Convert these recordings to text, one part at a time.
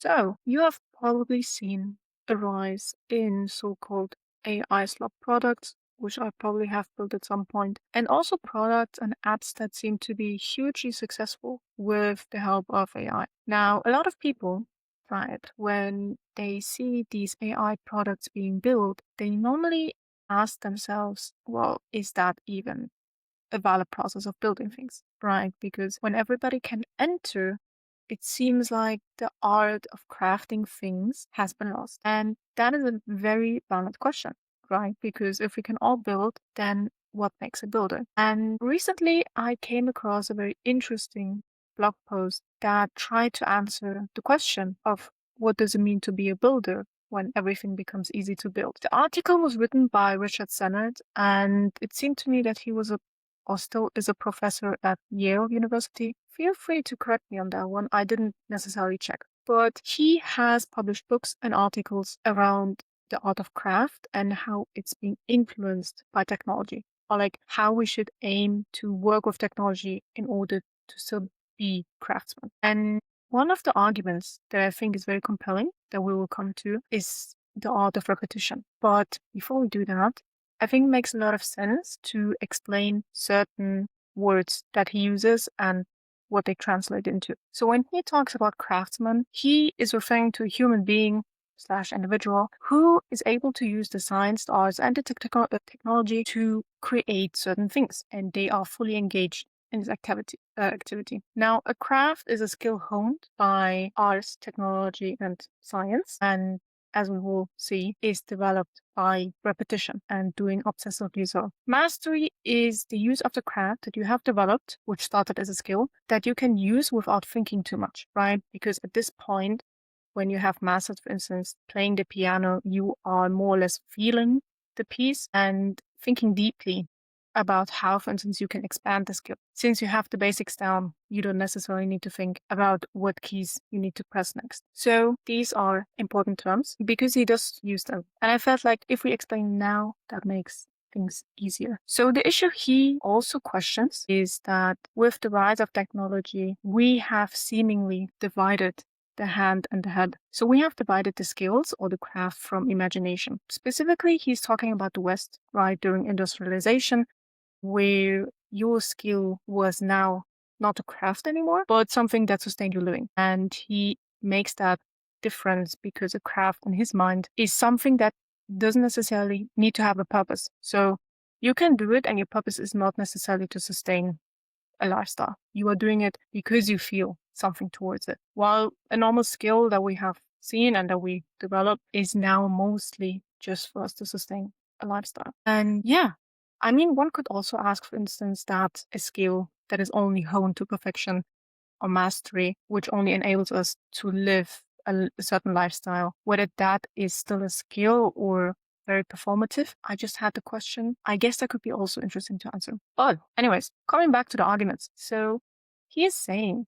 So, you have probably seen a rise in so-called AI slop products, which I probably have built at some point, and also products and apps that seem to be hugely successful with the help of AI. Now, a lot of people, right, when they see these AI products being built, they normally ask themselves, well, is that even a valid process of building things, right? Because when everybody can enter, it seems like the art of crafting things has been lost. And that is a very valid question, right? Because if we can all build, then what makes a builder? And recently I came across a very interesting blog post that tried to answer the question of what does it mean to be a builder when everything becomes easy to build. The article was written by Richard Sennett, and it seemed to me that he was a or still is a professor at Yale University. Feel free to correct me on that one. I didn't necessarily check. But he has published books and articles around the art of craft and how it's being influenced by technology, or like how we should aim to work with technology in order to still be craftsmen. And one of the arguments that I think is very compelling that we will come to is the art of repetition. But before we do that, I think it makes a lot of sense to explain certain words that he uses and what they translate into. So when he talks about craftsman, he is referring to a human being slash individual who is able to use the science, the arts, and the technology to create certain things, and they are fully engaged in this activity. Now, a craft is a skill honed by arts, technology, and science, and as we will see, is developed by repetition and doing obsessively so. Mastery is the use of the craft that you have developed, which started as a skill, that you can use without thinking too much, right? Because at this point, when you have mastered, for instance, playing the piano, you are more or less feeling the piece and thinking deeply about how, for instance, you can expand the skill. Since you have the basics down, you don't necessarily need to think about what keys you need to press next. So these are important terms because he does use them. And I felt like if we explain now, that makes things easier. So the issue he also questions is that with the rise of technology, we have seemingly divided the hand and the head. So we have divided the skills or the craft from imagination. Specifically, he's talking about the West, right, during industrialization, where your skill was now not a craft anymore, but something that sustained your living. And he makes that difference because a craft in his mind is something that doesn't necessarily need to have a purpose. So you can do it and your purpose is not necessarily to sustain a lifestyle. You are doing it because you feel something towards it. While a normal skill that we have seen and that we develop is now mostly just for us to sustain a lifestyle. And yeah, I mean, one could also ask, for instance, that a skill that is only honed to perfection or mastery, which only enables us to live a certain lifestyle, whether that is still a skill or very performative. I just had the question. I guess that could be also interesting to answer. But anyways, coming back to the arguments. So he is saying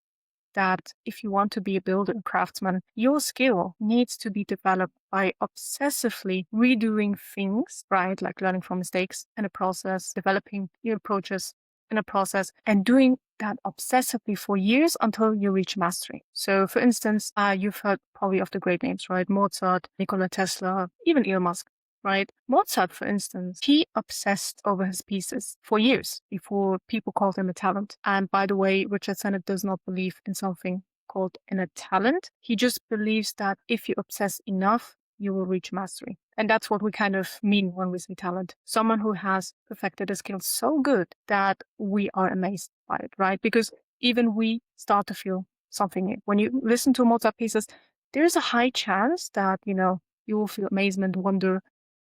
that if you want to be a builder, craftsman, your skill needs to be developed by obsessively redoing things, right? Like learning from mistakes in a process, developing new approaches in a process, and doing that obsessively for years until you reach mastery. So for instance, you've heard probably of the great names, right? Mozart, Nikola Tesla, even Elon Musk. Right? Mozart, for instance, he obsessed over his pieces for years before people called him a talent. And by the way, Richard Sennett does not believe in something called a talent. He just believes that if you obsess enough, you will reach mastery. And that's what we kind of mean when we say talent. Someone who has perfected a skill so good that we are amazed by it, right? Because even we start to feel something new. When you listen to Mozart pieces, there's a high chance that, you will feel amazement, wonder,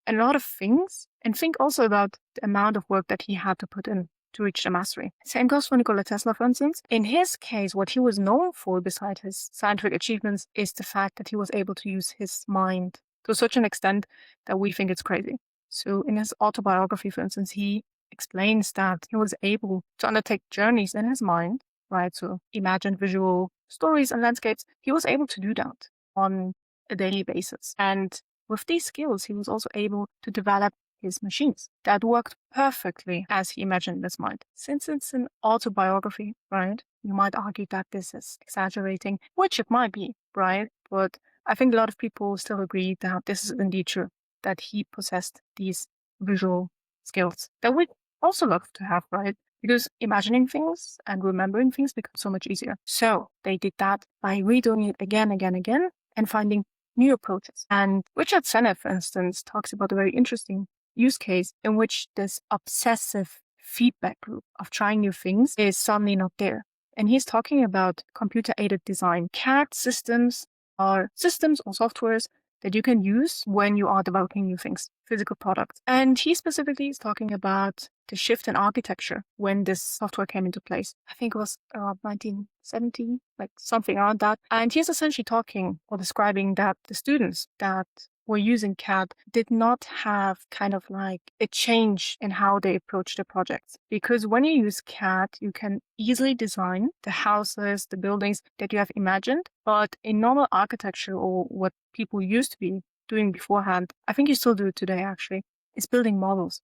a lot of things, and think also about the amount of work that he had to put in to reach the mastery. Same goes for Nikola Tesla, for instance. In his case, what he was known for, beside his scientific achievements, is the fact that he was able to use his mind to such an extent that we think it's crazy. So in his autobiography, for instance, he explains that he was able to undertake journeys in his mind, right? So imagine visual stories and landscapes. He was able to do that on a daily basis. And with these skills, he was also able to develop his machines that worked perfectly as he imagined in his mind. Since it's an autobiography, right, you might argue that this is exaggerating, which it might be, right? but I think a lot of people still agree that this is indeed true, that he possessed these visual skills that we also love to have, right? Because imagining things and remembering things becomes so much easier. So they did that by redoing it again, again, again, and finding new approaches. And Richard Sennett, for instance, talks about a very interesting use case in which this obsessive feedback loop of trying new things is suddenly not there. And he's talking about computer-aided design. CAD systems are systems or softwares that you can use when you are developing new things, physical products. And he specifically is talking about the shift in architecture when this software came into place. I think it was around 1970, like something around that. And he's essentially talking or describing that the students that were using CAD did not have kind of like a change in how they approach the projects. Because when you use CAD, you can easily design the houses, the buildings that you have imagined. But in normal architecture, or what people used to be doing beforehand, I think you still do it today actually, is building models,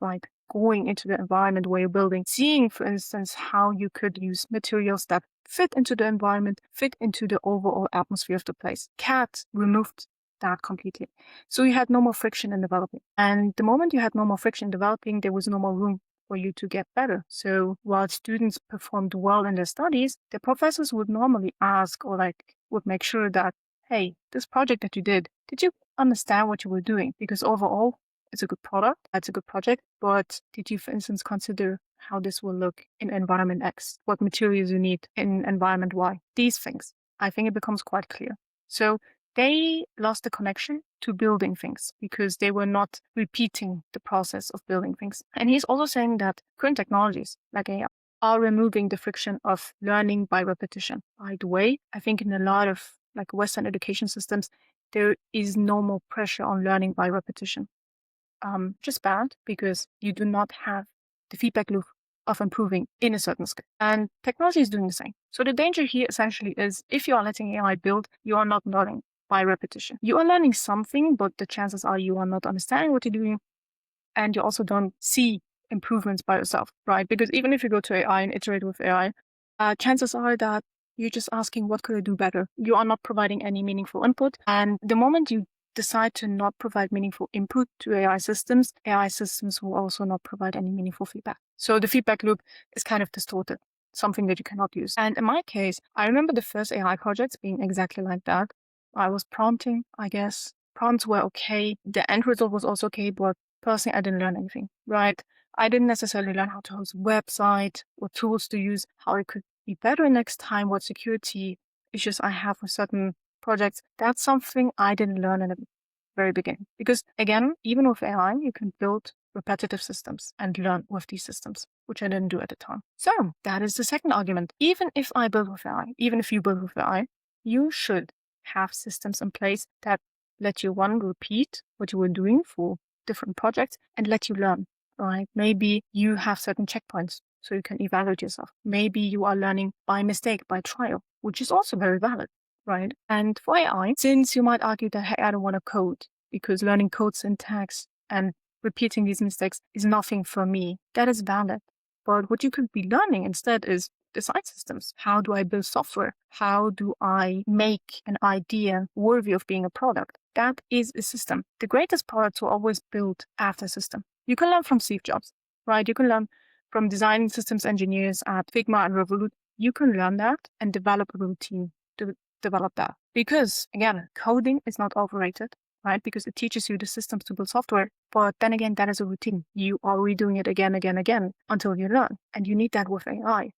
like going into the environment where you're building, seeing, for instance, how you could use materials that fit into the environment, fit into the overall atmosphere of the place. CAD removed that completely. So you had no more friction in developing. And the moment you had no more friction in developing, there was no more room for you to get better. So while students performed well in their studies, the professors would normally ask or would make sure that, hey, this project that you did you understand what you were doing? Because overall, it's a good product, it's a good project, but did you, for instance, consider how this will look in environment X? What materials you need in environment Y? These things. I think it becomes quite clear. So they lost the connection to building things because they were not repeating the process of building things. And he's also saying that current technologies like AI are removing the friction of learning by repetition. By the way, I think in a lot of like Western education systems, there is no more pressure on learning by repetition. Just bad because you do not have the feedback loop of improving in a certain skill. And technology is doing the same. So the danger here essentially is if you are letting AI build, you are not learning by repetition. You are learning something, but the chances are you are not understanding what you're doing. And you also don't see improvements by yourself, right? Because even if you go to AI and iterate with AI, chances are that you're just asking, what could I do better? You are not providing any meaningful input. And the moment you decide to not provide meaningful input to AI systems will also not provide any meaningful feedback. So the feedback loop is kind of distorted, something that you cannot use. And in my case, I remember the first AI projects being exactly like that. I was prompting, I guess. Prompts were okay. The end result was also okay, but personally, I didn't learn anything, right? I didn't necessarily learn how to host a website, what tools to use, how it could be better next time, what security issues I have with certain projects. That's something I didn't learn in the very beginning. Because again, even with AI, you can build repetitive systems and learn with these systems, which I didn't do at the time. So that is the second argument. Even if I build with AI, even if you build with AI, you should have systems in place that let you, one, repeat what you were doing for different projects and let you learn, right? Maybe you have certain checkpoints so you can evaluate yourself. Maybe you are learning by mistake, by trial, which is also very valid, right? And for AI, since you might argue that, hey, I don't want to code because learning code syntax and repeating these mistakes is nothing for me, that is valid. But what you could be learning instead is design systems. How do I build software? How do I make an idea worthy of being a product? That is a system. The greatest products were always built after a system. You can learn from Steve Jobs, right? You can learn from design systems engineers at Figma and Revolut. You can learn that and develop a routine to develop that. Because again, coding is not overrated, right? Because it teaches you the systems to build software. But then again, that is a routine. You are redoing it again, again, again until you learn. And you need that with AI.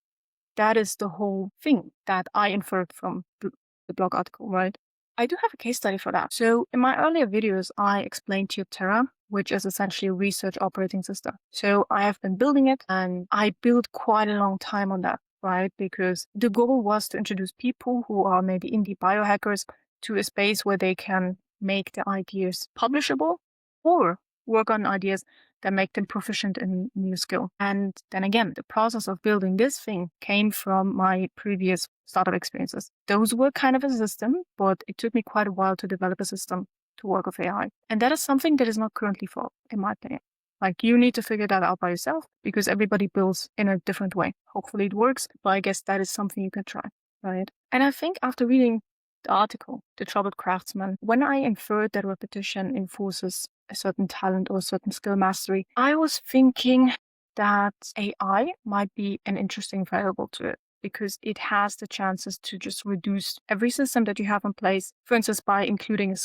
That is the whole thing that I inferred from the blog article, right? I do have a case study for that. So in my earlier videos, I explained Theioptera, which is essentially a research operating system. So I have been building it and I built quite a long time on that, right? Because the goal was to introduce people who are maybe indie biohackers to a space where they can make their ideas publishable or work on ideas that make them proficient in new skill. And then again, the process of building this thing came from my previous startup experiences. Those were kind of a system, but it took me quite a while to develop a system to work with AI. And that is something that is not currently followed, in my opinion. Like you need to figure that out by yourself because everybody builds in a different way. Hopefully it works, but I guess that is something you can try, right? And I think after reading the article, The Troubled Craftsman, when I inferred that repetition enforces a certain talent or a certain skill mastery, I was thinking that AI might be an interesting variable to it because it has the chances to just reduce every system that you have in place, for instance, by including a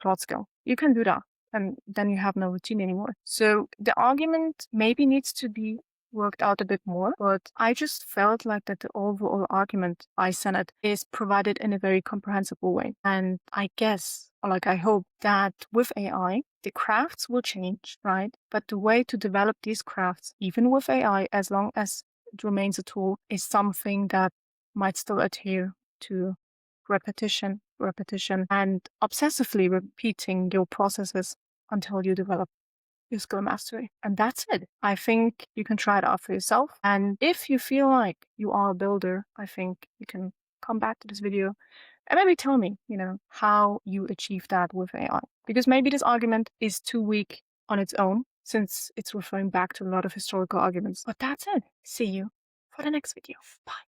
plot skill. You can do that, and then you have no routine anymore. So the argument maybe needs to be worked out a bit more, but I just felt like that the overall argument by Sennett is provided in a very comprehensible way. And I guess, or like I hope, that with AI, the crafts will change, right? But the way to develop these crafts, even with AI, as long as it remains a tool, is something that might still adhere to repetition, and obsessively repeating your processes until you develop your skill mastery. And that's it. I think you can try it out for yourself. And if you feel like you are a builder, I think you can come back to this video and maybe tell me, how you achieve that with AI. Because maybe this argument is too weak on its own, since it's referring back to a lot of historical arguments. But that's it. See you for the next video. Bye.